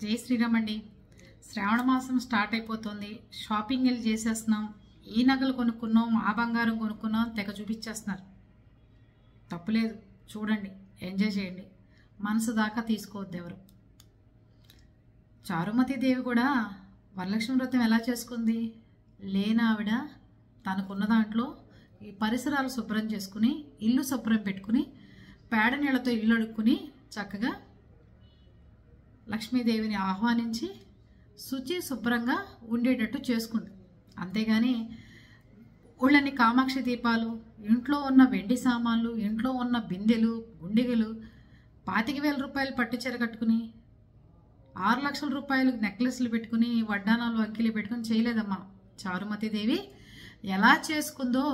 జై శ్రీరామ్ అండి. శ్రావణ మాసం స్టార్ట్ అయిపోతుంది. షాపింగ్ వెళ్ళి చేసేస్తున్నాం. ఈ నగలు కొనుక్కున్నాం, ఆ బంగారం కొనుక్కున్నాం, తెగ చూపించేస్తున్నారు. తప్పులేదు, చూడండి, ఎంజాయ్ చేయండి. మనసు దాకా తీసుకోవద్దు ఎవరు. చారుమతి దేవి కూడా వరలక్ష్మి వ్రతం ఎలా చేసుకుంది? లేని ఆవిడ తనకున్న దాంట్లో ఈ పరిసరాలు శుభ్రం చేసుకుని, ఇల్లు శుభ్రం పెట్టుకుని, పేడ నీళ్లతో ఇల్లు అడుక్కుని చక్కగా లక్ష్మీదేవిని ఆహ్వానించి శుచి శుభ్రంగా ఉండేటట్టు చేసుకుంది. అంతేగాని ఊళ్ళని కామాక్షి దీపాలు, ఇంట్లో ఉన్న వెండి సామాన్లు, ఇంట్లో ఉన్న బిందెలు, గుండెగలు, 25,000 రూపాయలు పట్టు చీర కట్టుకుని, 6 లక్షల రూపాయలు నెక్లెస్లు పెట్టుకుని, వడ్డానాలు అంకిలు పెట్టుకుని చేయలేదమ్మా. చారుమతి దేవి ఎలా చేసుకుందో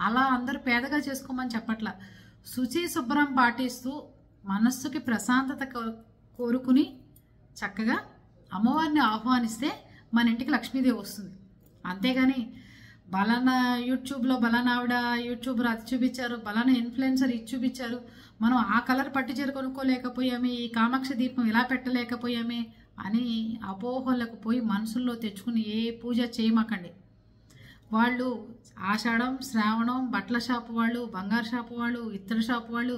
అలా అందరూ పేదగా చేసుకోమని చెప్పట్లా. శుచి శుభ్రం పాటిస్తూ మనస్సుకి ప్రశాంతత కోరుకుని చక్కగా అమ్మవారిని ఆహ్వానిస్తే మన ఇంటికి లక్ష్మీదేవి వస్తుంది. అంతేగాని బలానా యూట్యూబ్లో బలానావిడ యూట్యూబర్ అది చూపించారు, బలానా ఇన్ఫ్లుయెన్సర్ ఇది చూపించారు, మనం ఆ కలర్ పట్టు చీర కొనుక్కోలేకపోయామే, ఈ కామాక్షి దీపం ఇలా పెట్టలేకపోయామే అని అపోహలకు పోయి మనసుల్లో తెచ్చుకుని ఏ పూజ చేయమాకండి. వాళ్ళు ఆషాఢం, శ్రావణం, బట్టల షాపు వాళ్ళు, బంగారు షాపు వాళ్ళు, ఇత్తడి షాపు వాళ్ళు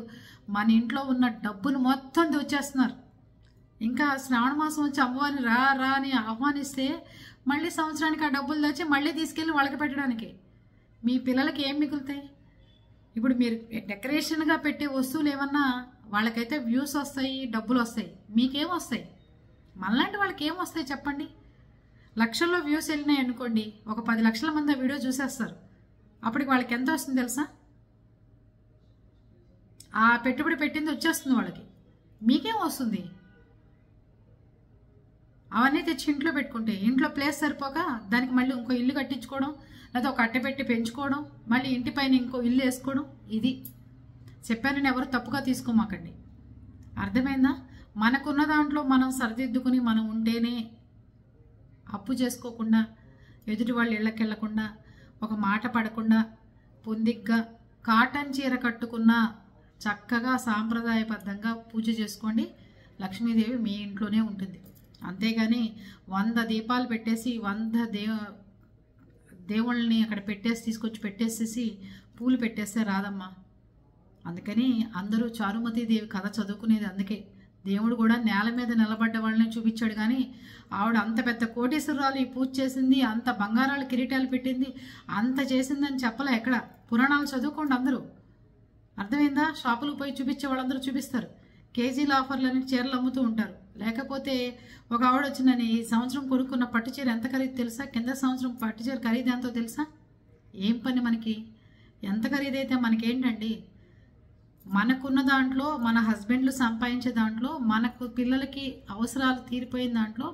మన ఇంట్లో ఉన్న డబ్బును మొత్తం దోచేస్తున్నారు. ఇంకా శ్రావణ మాసం వచ్చి అమ్మవారిని రా రా అని ఆహ్వానిస్తే మళ్ళీ సంవత్సరానికి ఆ డబ్బులు తెచ్చి మళ్ళీ తీసుకెళ్ళి వాళ్ళకి పెట్టడానికి మీ పిల్లలకి ఏం మిగులుతాయి? ఇప్పుడు మీరు డెకరేషన్గా పెట్టే వస్తువులు ఏమన్నా వాళ్ళకైతే వ్యూస్ వస్తాయి, డబ్బులు వస్తాయి, మీకేం వస్తాయి? మనలాంటి వాళ్ళకి ఏం వస్తాయి చెప్పండి? లక్షల్లో వ్యూస్ వెళ్ళినాయి అనుకోండి, ఒక 10 లక్షల మంది ఆ వీడియో చూసేస్తారు. అప్పటికి వాళ్ళకి ఎంత వస్తుంది తెలుసా? ఆ పెట్టుబడి పెట్టింది వచ్చేస్తుంది వాళ్ళకి. మీకేం వస్తుంది? అవన్నీ తెచ్చి ఇంట్లో పెట్టుకుంటే ఇంట్లో ప్లేస్ సరిపోక దానికి మళ్ళీ ఇంకో ఇల్లు కట్టించుకోవడం, లేదా ఒక అట్టె పెట్టి పెంచుకోవడం, మళ్ళీ ఇంటి పైన ఇంకో ఇల్లు వేసుకోవడం. ఇది చెప్పానని ఎవరు తప్పుగా తీసుకోమాకండి. అర్థమైందా? మనకున్న దాంట్లో మనం సరిదిద్దుకుని మనం ఉంటేనే, అప్పు చేసుకోకుండా, ఎదుటి వాళ్ళు ఇళ్ళకెళ్ళకుండా, ఒక మాట పడకుండా, పొందిగ్గా కాటన్ చీర కట్టుకున్నా చక్కగా సాంప్రదాయబద్ధంగా పూజ చేసుకోండి. లక్ష్మీదేవి మీ ఇంట్లోనే ఉంటుంది. అంతేగాని 100 దీపాలు పెట్టేసి 100 దేవుళ్ళని అక్కడ పెట్టేసి తీసుకొచ్చి పెట్టేసేసి పూలు పెట్టేస్తే రాదమ్మా. అందుకని అందరూ చారుమతి దేవి కథ చదువుకునేది అందుకే. దేవుడు కూడా నేల మీద నిలబడ్డ వాళ్ళని చూపించాడు. కానీ ఆవిడ అంత పెద్ద కోటీశ్వరాలు ఈ పూజ చేసింది, అంత బంగారాలు కిరీటాలు పెట్టింది, అంత చేసిందని చెప్పలే ఎక్కడ. పురాణాలు చదువుకోండి అందరూ. అర్థమైందా? షాపులకు పోయి చూపించే వాళ్ళందరూ చూపిస్తారు. కేజీల ఆఫర్లని చీరలు అమ్ముతూ ఉంటారు. లేకపోతే ఒక ఆవిడ వచ్చి నేను ఈ సంవత్సరం కొనుక్కున్న పట్టు చీర ఎంత ఖరీదు తెలుసా, కింద సంవత్సరం పట్టు చీర ఖరీదు ఎంతో తెలుసా? ఏం పని మనకి? ఎంత ఖరీదైతే మనకేంటండి? మనకున్న దాంట్లో, మన హస్బెండ్లు సంపాదించే దాంట్లో, మనకు పిల్లలకి అవసరాలు తీరిపోయిన దాంట్లో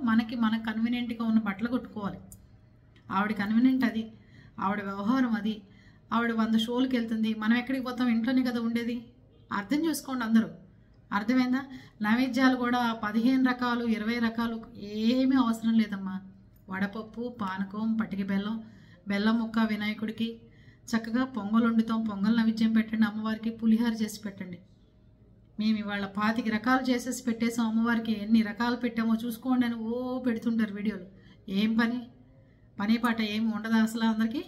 మన కన్వీనియంట్గా ఉన్న బట్టలు కొట్టుకోవాలి. ఆవిడ కన్వీనియంట్ అది, ఆవిడ వ్యవహారం అది. ఆవిడ 100 షోలకు వెళ్తుంది, మనం ఎక్కడికి పోతాం? ఇంట్లోనే కదా ఉండేది. అర్థం చేసుకోండి అందరూ. అర్థమైందా? నైవేద్యాలు కూడా 15 రకాలు, 20 రకాలు ఏమీ అవసరం లేదమ్మా. వడపప్పు, పానకం, పటికి బెల్లం, బెల్లం ముక్క వినాయకుడికి, చక్కగా పొంగల్ వండుతాం, పొంగల్ నైవేద్యం పెట్టండి అమ్మవారికి, పులిహార చేసి పెట్టండి. మేము ఇవాళ 25 రకాలు చేసేసి పెట్టేసాం అమ్మవారికి. ఎన్ని రకాలు పెట్టామో చూసుకోండి అని పెడుతుంటారు వీడియోలు. ఏం పని పాట ఏమి ఉండదా అసలు? అందరికీ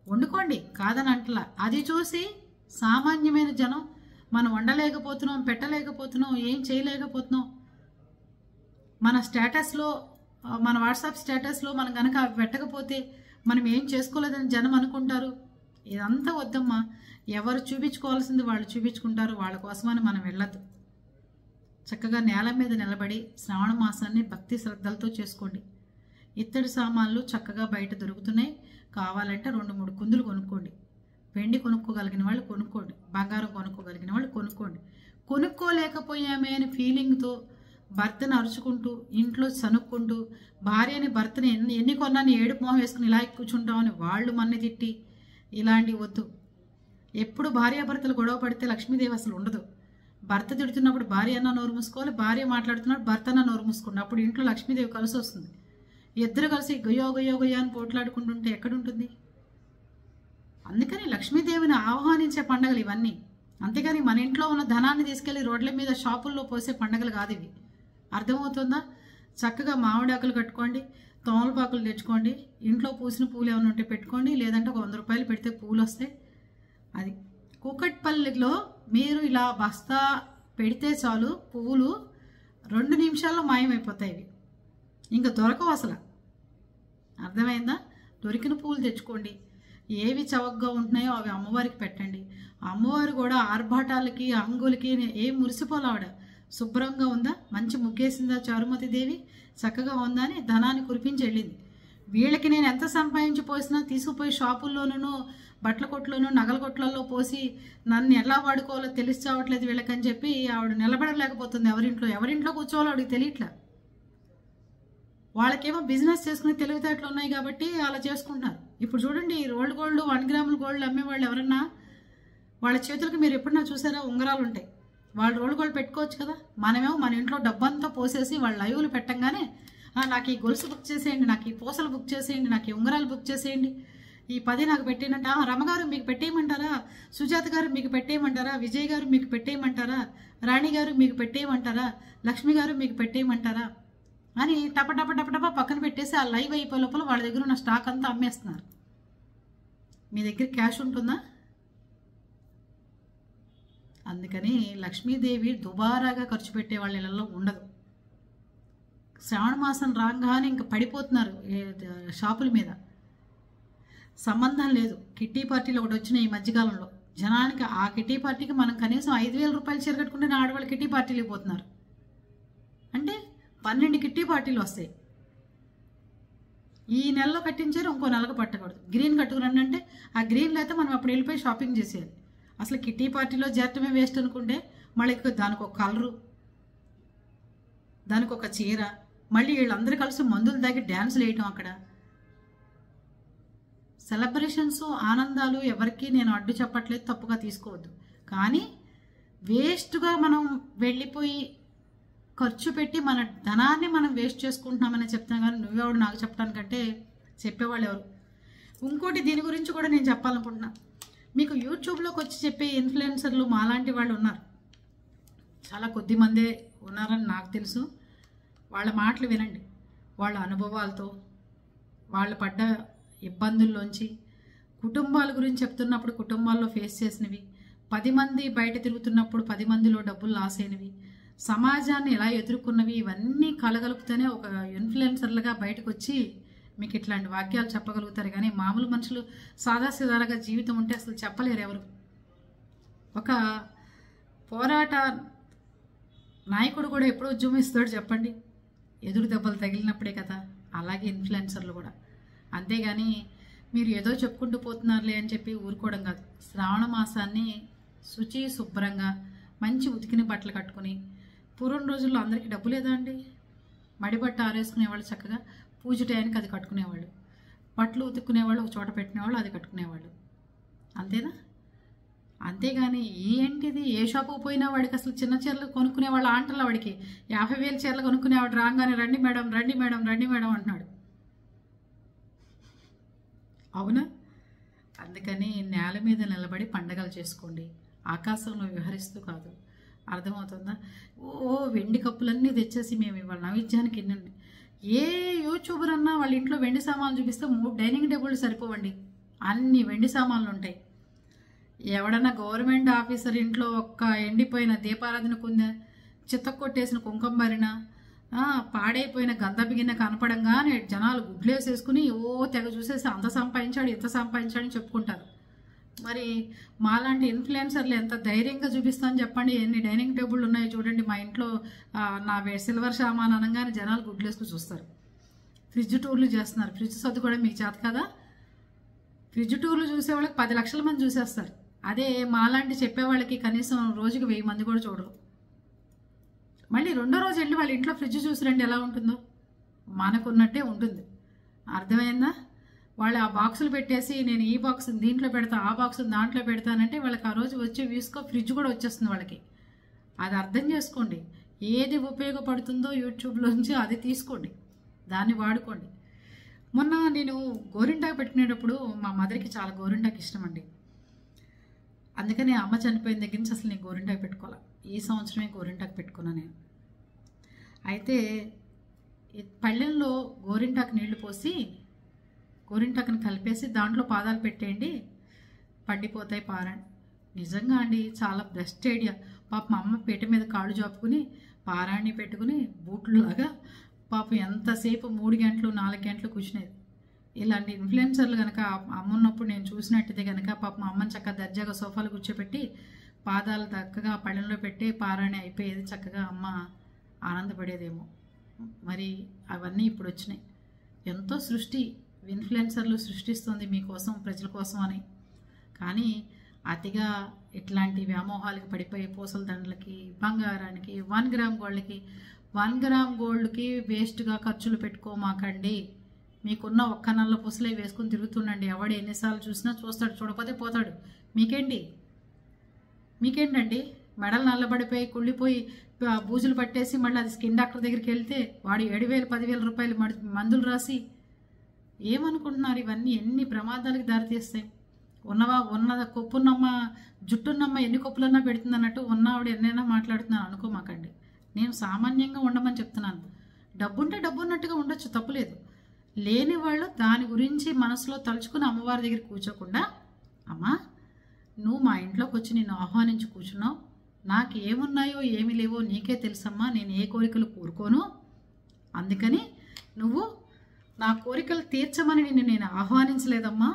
వండుకోండి, కాదని అంటలా. అది చూసి సామాన్యమైన జనం మనం వండలేకపోతున్నాం, పెట్టలేకపోతున్నాం, ఏం చేయలేకపోతున్నాం, మన స్టేటస్లో, మన వాట్సాప్ స్టేటస్లో మనం కనుక పెట్టకపోతే మనం ఏం చేసుకోలేదని జనం అనుకుంటారు. ఇదంతా వద్దమ్మా. ఎవరు చూపించుకోవాల్సింది వాళ్ళు చూపించుకుంటారు. వాళ్ళ కోసమని మనం వెళ్ళద్దు. చక్కగా నేల మీద నిలబడి శ్రావణ మాసాన్ని భక్తి శ్రద్ధలతో చేసుకోండి. ఇత్తడి సామాన్లు చక్కగా బయట దొరుకుతున్నాయి. కావాలంటే 2-3 కుందులు కొనుక్కోండి. వెండి కొనుక్కోగలిగిన వాళ్ళు కొనుక్కోండి, బంగారం కొనుక్కోగలిగిన వాళ్ళు కొనుక్కోండి. కొనుక్కోలేకపోయామే అని ఫీలింగ్తో భర్తను అరుచుకుంటూ, ఇంట్లో సనుక్కుంటూ, భర్తని ఎన్ని కొన్నాను ఏడుపు మొహం వేసుకుని ఇలా కూర్చుంటామని వాళ్ళు మన్ని తిట్టి, ఇలాంటివి వద్దు. ఎప్పుడు భార్యాభర్తలు గొడవ పడితే లక్ష్మీదేవి అసలు ఉండదు. భర్త తిడుతున్నప్పుడు భార్య అన్న నోరు మూసుకోవాలి, భార్య మాట్లాడుతున్నప్పుడు భర్త అన్న నోరు మూసుకోండి. అప్పుడు ఇంట్లో లక్ష్మీదేవి కలిసి వస్తుంది. ఇద్దరు కలిసి గొయ్యో గొయ్యో గొయ్యో అని పోట్లాడుకుంటుంటే ఎక్కడుంటుంది? అందుకని లక్ష్మీదేవిని ఆహ్వానించే పండుగలు ఇవన్నీ. అంతేగాని మన ఇంట్లో ఉన్న ధనాన్ని తీసుకెళ్లి రోడ్ల మీద షాపుల్లో పోసే పండుగలు కాదు ఇవి. అర్థమవుతుందా? చక్కగా మామిడాకులు కట్టుకోండి, తోమలపాకులు తెచ్చుకోండి, ఇంట్లో పూసిన పూలు ఏమైనా ఉంటే పెట్టుకోండి, లేదంటే ఒక 100 రూపాయలు పెడితే పూలు వస్తాయి. అది కూకట్పల్లిలో మీరు ఇలా బస్తా పెడితే చాలు, పువ్వులు 2 నిమిషాల్లో మాయమైపోతాయి. ఇవి ఇంకా దొరకవు అసలు. అర్థమైందా? దొరికిన పువ్వులు తెచ్చుకోండి, ఏవి చవకగా ఉంటున్నాయో అవి అమ్మవారికి పెట్టండి. అమ్మవారు కూడా ఆర్భాటాలకి అంగులకి ఏం మురిసిపోలావిడ. శుభ్రంగా ఉందా, మంచి ముగ్గేసిందా చారుమతి దేవి, చక్కగా ఉందా అని ధనాన్ని కురిపించి వెళ్ళింది. వీళ్ళకి నేను ఎంత సంపాదించి పోసినా తీసుకుపోయి షాపుల్లోనూ బట్టల కొట్లోనూ నగల కొట్లలో పోసి నన్ను ఎలా వాడుకోవాలో తెలిసి చావట్లేదు వీళ్ళకని చెప్పి ఆవిడ నిలబడలేకపోతుంది. ఎవరింట్లో కూర్చోవాలో ఆవిడకి తెలియట్లే. వాళ్ళకేమో బిజినెస్ చేసుకునే తెలివితేటలు ఉన్నాయి కాబట్టి అలా చేసుకుంటున్నారు. ఇప్పుడు చూడండి, రోల్డ్ గోల్డ్ 1 గ్రాముల గోల్డ్ అమ్మేవాళ్ళు ఎవరన్నా వాళ్ళ చేతులకు మీరు ఎప్పుడన్నా చూసారా ఉంగరాలు ఉంటాయి. వాళ్ళు రోల్డ్ గోల్డ్ పెట్టుకోవచ్చు కదా. మనమేమో మన ఇంట్లో డబ్బంతా పోసేసి వాళ్ళ లైవ్లు పెట్టంగానే నాకు ఈ గొలుసు బుక్ చేసేయండి, నాకు ఈ పూసలు బుక్ చేసేయండి, నాకు ఈ ఉంగరాలు బుక్ చేసేయండి, ఈ 10 నాకు పెట్టేయనంట. రమగారు మీకు పెట్టేయమంటారా, సుజాత గారు మీకు పెట్టేయమంటారా, విజయ్ గారు మీకు పెట్టేయమంటారా, రాణి గారు మీకు పెట్టేయమంటారా, లక్ష్మి గారు మీకు పెట్టేయమంటారా అని టప టప టప టప పక్కన పెట్టేసి ఆ లైవ్ అయిపోయే లోపల వాళ్ళ దగ్గర ఉన్న స్టాక్ అంతా అమ్మేస్తున్నారు. మీ దగ్గర క్యాష్ ఉంటుందా? అందుకని లక్ష్మీదేవి దుబారాగా ఖర్చు పెట్టే వాళ్ళ ఇళ్ళల్లో ఉండదు. శ్రావణ మాసం రాగానే ఇంకా పడిపోతున్నారు షాపుల మీద. సంబంధం లేదు. కిట్టీ పార్టీలు ఒకటి వచ్చినాయి ఈ మధ్యకాలంలో. జనానికి ఆ కిట్టీ పార్టీకి మనం కనీసం 5,000 రూపాయలు చీర కట్టుకుంటే ఆడవాళ్ళు కిట్టీ పార్టీలు పోతున్నారు. అంటే 12 కిట్టీ పార్టీలు వస్తాయి. ఈ నెలలో కట్టించారు, ఇంకో నెలకు పట్టకూడదు. గ్రీన్ కట్టుకురండి అంటే ఆ గ్రీన్లో అయితే మనం అప్పుడు వెళ్ళిపోయి షాపింగ్ చేసేయాలి. అసలు కిట్టీ పార్టీలో చేరటమే వేస్ట్ అనుకుంటే మళ్ళీ దానికి ఒక కలరు, దానికి ఒక చీర, మళ్ళీ వీళ్ళందరూ కలిసి మందులు తాగి డ్యాన్సులు వేయటం. అక్కడ సెలబ్రేషన్స్ ఆనందాలు ఎవరికి నేను అడ్డు చెప్పట్లేదు, తప్పుగా తీసుకోవద్దు. కానీ వేస్ట్గా మనం వెళ్ళిపోయి ఖర్చు పెట్టి మన ధనాన్ని మనం వేస్ట్ చేసుకుంటున్నామని చెప్తాను. కానీ నువ్వెవడు నాకు చెప్పడానికంటే చెప్పేవాళ్ళు ఎవరు? ఇంకోటి దీని గురించి కూడా నేను చెప్పాలనుకుంటున్నా. మీకు యూట్యూబ్లోకి వచ్చి చెప్పే ఇన్ఫ్లుయెన్సర్లు మాలాంటి వాళ్ళు ఉన్నారు, చాలా కొద్ది మందే ఉన్నారని నాకు తెలుసు. వాళ్ళ మాటలు వినండి. వాళ్ళ అనుభవాలతో, వాళ్ళు పడ్డ ఇబ్బందుల్లోంచి, కుటుంబాల గురించి చెప్తున్నప్పుడు కుటుంబాల్లో ఫేస్ చేసినవి, 10 మంది బయట తిరుగుతున్నప్పుడు 10 మందిలో డబ్బులు లాస్ అయినవి, సమాజాన్ని ఎలా ఎదుర్కొన్నవి, ఇవన్నీ కలగలుపుతూనే ఒక ఇన్ఫ్లుయెన్సర్లుగా బయటకు వచ్చి మీకు ఇట్లాంటి వాక్యాలు చెప్పగలుగుతారు. కానీ మామూలు మనుషులు సాదాసీదాగా జీవితం ఉంటే అసలు చెప్పలేరు ఎవరు. ఒక పోరాట నాయకుడు కూడా ఎప్పుడు ఉద్యమిస్తాడు చెప్పండి? ఎదురు దెబ్బలు తగిలినప్పుడే కదా. అలాగే ఇన్ఫ్లుయెన్సర్లు కూడా. అంతేగాని మీరు ఏదో చెప్పుకుంటూ పోతున్నారులే అని చెప్పి ఊరుకోవడం కాదు. శ్రావణ మాసాన్ని శుచి శుభ్రంగా మంచి ఉతికిన బట్టలు కట్టుకుని, పూర్వం రోజుల్లో అందరికీ డబ్బు లేదా అండి? మడిబట్ట ఆరేసుకునేవాళ్ళు, చక్కగా పూజ టయానికి అది కట్టుకునేవాళ్ళు, బట్టలు ఉతుక్కునేవాళ్ళు, ఒక చోట పెట్టినేవాళ్ళు, అది కట్టుకునేవాళ్ళు. అంతేనా? అంతేగాని ఏంటిది, ఏ షాపుకు పోయినా వాడికి అసలు చిన్న చీరలు కొనుక్కునేవాళ్ళు ఆంటల వాడికి 50,000 చీరలు కొనుక్కునేవాడు రాగానే రండి మేడం రండి మేడం రండి మేడం అంటున్నాడు. అవునా? అందుకని నేల మీద నిలబడి పండగలు చేసుకోండి, ఆకాశంలో విహరిస్తూ కాదు. అర్థమవుతుందా? ఓ వెండి కప్పులన్నీ తెచ్చేసి మేము ఇవాళ నైవేద్యానికి ఇన్నండి. ఏ యూట్యూబర్ అన్నా వాళ్ళ ఇంట్లో వెండి సామాన్లు చూపిస్తే 3 డైనింగ్ టేబుల్ సరిపోవండి, అన్ని వెండి సామాన్లు ఉంటాయి. ఎవడన్నా గవర్నమెంట్ ఆఫీసర్ ఇంట్లో ఒక్క ఎండిపోయిన దీపారాధన కుంద, చిత్తకొట్టేసిన కుంకుమ భరిన, పాడైపోయిన గంధ బిగిన కనపడంగానే జనాలు గుడ్లేసేసుకుని తెగ చూసేసి అంత సంపాదించాడు ఇంత సంపాదించాడని చెప్పుకుంటారు. మరి మాలాంటి ఇన్ఫ్లుయెన్సర్లు ఎంత ధైర్యంగా చూపిస్తాను చెప్పండి? ఎన్ని డైనింగ్ టేబుల్ ఉన్నాయో చూడండి. మా ఇంట్లో నా సిల్వర్ సామాన్ అనగానే జనాలు గుడ్లేసుకుని చూస్తారు. ఫ్రిడ్జ్ టూర్లు చేస్తున్నారు. ఫ్రిడ్జ్ సర్దు కూడా మీకు చేత కదా? ఫ్రిడ్జ్ టూర్లు చూసేవాళ్ళకి 10 లక్షల మంది చూసేస్తారు. అదే మాలాంటి చెప్పేవాళ్ళకి కనీసం రోజుకి 1000 మంది కూడా చూడరు. మళ్ళీ రెండో రోజు వెళ్ళి వాళ్ళ ఇంట్లో ఫ్రిడ్జ్ చూసి రండి ఎలా ఉంటుందో. మనకున్నట్టే ఉంటుంది. అర్థమైందా? వాళ్ళు ఆ బాక్సులు పెట్టేసి నేను ఈ బాక్స్ దీంట్లో పెడతా, ఆ బాక్స్ దాంట్లో పెడతానంటే వాళ్ళకి ఆ రోజు వచ్చే వ్యూస్కో ఫ్రిడ్జ్ కూడా వచ్చేస్తుంది వాళ్ళకి. అది అర్థం చేసుకోండి. ఏది ఉపయోగపడుతుందో యూట్యూబ్లోంచి అది తీసుకోండి, దాన్ని వాడుకోండి. మొన్న నేను గోరింటాకు పెట్టుకునేటప్పుడు మా మదర్కి చాలా గోరింటాకు ఇష్టం అండి. అందుకని అమ్మ చనిపోయిన దగ్గర నుంచి అసలు నేను గోరింటాకు పెట్టుకోవాలి. ఈ సంవత్సరమే గోరింటాకు పెట్టుకున్నాను నేను. అయితే పళ్ళెంలో గోరింటాకు నీళ్లు పోసి గోరింటాకుని కలిపేసి దాంట్లో పాదాలు పెట్టేయండి, పండిపోతాయి పారాణి. నిజంగా అండి, చాలా బెస్ట్ ఐడియా. పాప మా అమ్మ పీట మీద కాళ్ళు చాపుకుని పారాణి పెట్టుకుని బూట్లులాగా పాపం ఎంతసేపు 3 గంటలు 4 గంటలు కూర్చునేది. ఇలాంటి ఇన్ఫ్లుయెన్సర్లు కనుక అమ్మ ఉన్నప్పుడు నేను చూసినట్టయితే కనుక పాప మా అమ్మని చక్కగా దర్జాగా సోఫాలు కూర్చోపెట్టి పాదాలు చక్కగా పళ్ళెంలో పెట్టి పారాణి అయిపోయేది, చక్కగా అమ్మ ఆనందపడేదేమో. మరి అవన్నీ ఇప్పుడు వచ్చినాయి. ఎంతో సృష్టి ఇన్ఫ్లుయెన్సర్లు సృష్టిస్తుంది మీకోసం, ప్రజల కోసం అని. కానీ అతిగా ఇట్లాంటి వ్యామోహాలకి పడిపోయి పూసల దండలకి, బంగారానికి, 1 గ్రామ్ గోల్డ్కి 1 గ్రామ్ గోల్డ్కి వేస్ట్గా ఖర్చులు పెట్టుకోమాకండి. మీకున్న ఒక్క నల్ల పూసలే వేసుకుని తిరుగుతుండండి. ఎవడు ఎన్నిసార్లు చూసినా చూస్తాడు, చూడకపోతే పోతాడు. మీకేంటండి మెడలు నల్లబడిపోయి కుళ్ళిపోయి బూజులు పట్టేసి మళ్ళీ అది స్కిన్ డాక్టర్ దగ్గరికి వెళ్తే వాడు 7,000 10,000 రూపాయలు మందులు రాసి ఏమనుకుంటున్నారు? ఇవన్నీ ఎన్ని ప్రమాదాలకు దారితీస్తాయి. ఉన్న కొప్పున్నమ్మ జుట్టున్నమ్మ ఎన్ని కొప్పులన్నా పెడుతుంది అన్నట్టు ఉన్నవాడు ఎన్నైనా మాట్లాడుతున్నాను అనుకోమాకండి. నేను సామాన్యంగా ఉండమని చెప్తున్నాను. డబ్బుంటే డబ్బు ఉన్నట్టుగా ఉండొచ్చు, తప్పులేదు. లేని వాళ్ళు దాని గురించి మనసులో తలుచుకుని అమ్మవారి దగ్గర కూర్చోకుండా, అమ్మా నువ్వు మా ఇంట్లోకి వచ్చి నిన్ను ఆహ్వానించి కూర్చున్నావు, నాకు ఏమున్నాయో ఏమి లేవో నీకే తెలుసమ్మా, నేను ఏ కోరికలు కోరుకోను, అందుకని నువ్వు నా కోరికలు తీర్చమని నేను ఆహ్వానించలేదమ్మా,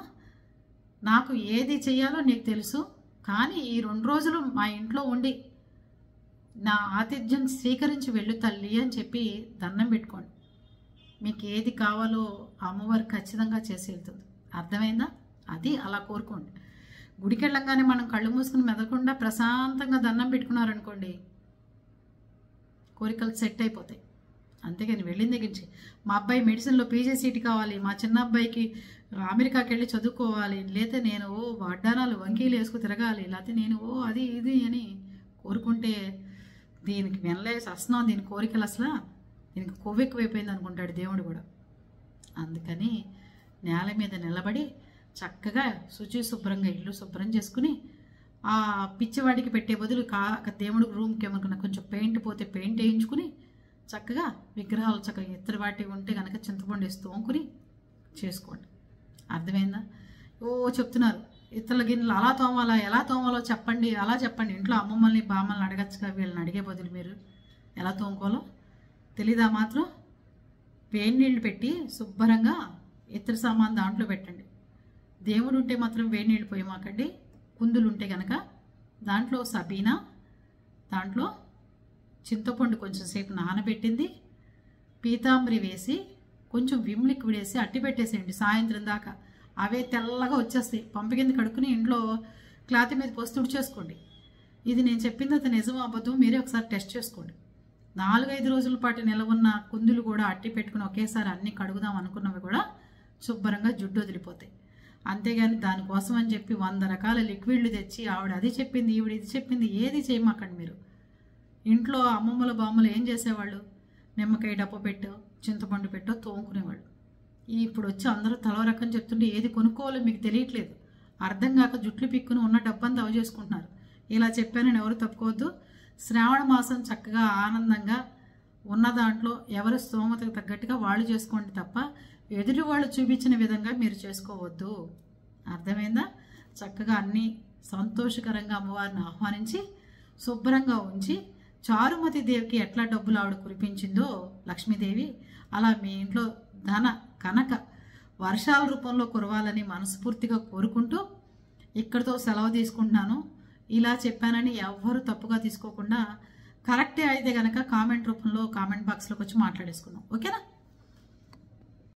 నాకు ఏది చెయ్యాలో నీకు తెలుసు, కానీ ఈ 2 రోజులు మా ఇంట్లో ఉండి నా ఆతిథ్యం స్వీకరించి వెళ్ళు తల్లి అని చెప్పి దండం పెట్టుకోండి. మీకు ఏది కావాలో అమ్మవారు ఖచ్చితంగా చేసి వెళ్తుంది. అర్థమైందా? అది అలా కోరుకోండి. గుడికి వెళ్ళంగానే మనం కళ్ళు మూసుకుని మెదకుండా ప్రశాంతంగా దండం పెట్టుకున్నారనుకోండి, కోరికలు సెట్ అయిపోతాయి. అంతేగాని వెళ్ళిన దగ్గర నుంచి మా అబ్బాయి మెడిసిన్లో పీజీ సీట్ కావాలి, మా చిన్న అబ్బాయికి అమెరికాకి వెళ్ళి చదువుకోవాలి, లేతే నేను వడ్డానాలు వంకీలు వేసుకు తిరగాలి, లేకపోతే నేను అది ఇది అని కోరుకుంటే దీనికి వినలేసి అసలు దీని కోరికలు అసలు దీనికి కొవ్వెక్కువైపోయింది అనుకుంటాడు దేవుడు కూడా. అందుకని నేల మీద నిలబడి చక్కగా శుభ్రంగా ఇల్లు శుభ్రం చేసుకుని ఆ పిచ్చివాడికి పెట్టే బదులు దేవుడు రూమ్కి ఏమనుకున్నా కొంచెం పెయింట్ పోతే పెయింట్ వేయించుకుని చక్కగా విగ్రహాలు చక్కగా ఇతర వాటి ఉంటే కనుక చింతపండు వేసి తోముకుని చేసుకోండి. అర్థమైందా? చెప్తున్నారు ఇతరుల గిన్నెలు అలా తోమాలా, ఎలా తోమాలో చెప్పండి, అలా చెప్పండి. ఇంట్లో అమ్మమ్మల్ని బామ్మల్ని అడగచ్చుగా, వీళ్ళని అడిగే బదులు మీరు ఎలా తోముకోవాలో తెలీదా మాత్రం? వేడి నీళ్ళు పెట్టి శుభ్రంగా ఇతర సామాన్ దాంట్లో పెట్టండి. దేవుడు ఉంటే మాత్రం వేడి నీళ్ళు పోయమాకండి. కుందులు ఉంటే కనుక దాంట్లో సబీనా, దాంట్లో చింతపండు కొంచెం సేపు నానబెట్టింది, పీతాంబరి వేసి కొంచెం విమ్ లిక్విడ్ వేసి అట్టి పెట్టేసేయండి సాయంత్రం దాకా. అవే తెల్లగా వచ్చేస్తాయి. పంప కింద కడుక్కుని ఇంట్లో క్లాత్ మీద పోసి తుడిచేసుకోండి. ఇది నేను చెప్పింది అది నిజం అబద్ధం మీరే ఒకసారి టెస్ట్ చేసుకోండి. 4-5 రోజుల పాటు నిలవున్న కుందులు కూడా అట్టి పెట్టుకుని ఒకేసారి అన్నీ కడుగుదాం అనుకున్నవి కూడా శుభ్రంగా జుట్టు వదిలిపోతాయి. అంతేగాని దానికోసం అని చెప్పి 100 రకాల లిక్విడ్లు తెచ్చి ఆవిడ అది చెప్పింది ఈవిడ ఇది చెప్పింది ఏది చేయమాకండి. మీరు ఇంట్లో అమ్మమ్మల బామ్మలు ఏం చేసేవాళ్ళు? నిమ్మకాయ డబ్బు పెట్టో చింతపండు పెట్టో తోముకునేవాళ్ళు. ఇప్పుడు వచ్చి అందరూ తలో రకం చెప్తుంటే ఏది కొనుక్కోవాలో మీకు తెలియట్లేదు. అర్థం కాక జుట్లు పిక్కుని ఉన్న డబ్బంతా అవ చేసుకుంటున్నారు. ఇలా చెప్పానని ఎవరు తప్పుకోవద్దు. శ్రావణ మాసం చక్కగా ఆనందంగా ఉన్న దాంట్లో ఎవరి స్తోమతకు తగ్గట్టుగా వాళ్ళు చేసుకోండి తప్ప ఎదుటి వాళ్ళు చూపించిన విధంగా మీరు చేసుకోవద్దు. అర్థమైందా? చక్కగా అన్నీ సంతోషకరంగా అమ్మవారిని ఆహ్వానించి శుభ్రంగా ఉంచి చారుమతి దేవికి ఎట్లా డబ్బులు ఆవిడ కురిపించిందో లక్ష్మీదేవి, అలా మీ ఇంట్లో ధన కనక వర్షాల రూపంలో కురవాలని మనస్ఫూర్తిగా కోరుకుంటూ ఇక్కడితో సెలవు తీసుకుంటున్నాను. ఇలా చెప్పానని ఎవ్వరూ తప్పుగా తీసుకోకుండా కరెక్టే అయితే కనుక కామెంట్ రూపంలో కామెంట్ బాక్స్లోకి వచ్చి మాట్లాడేసుకుందాం. ఓకేనా?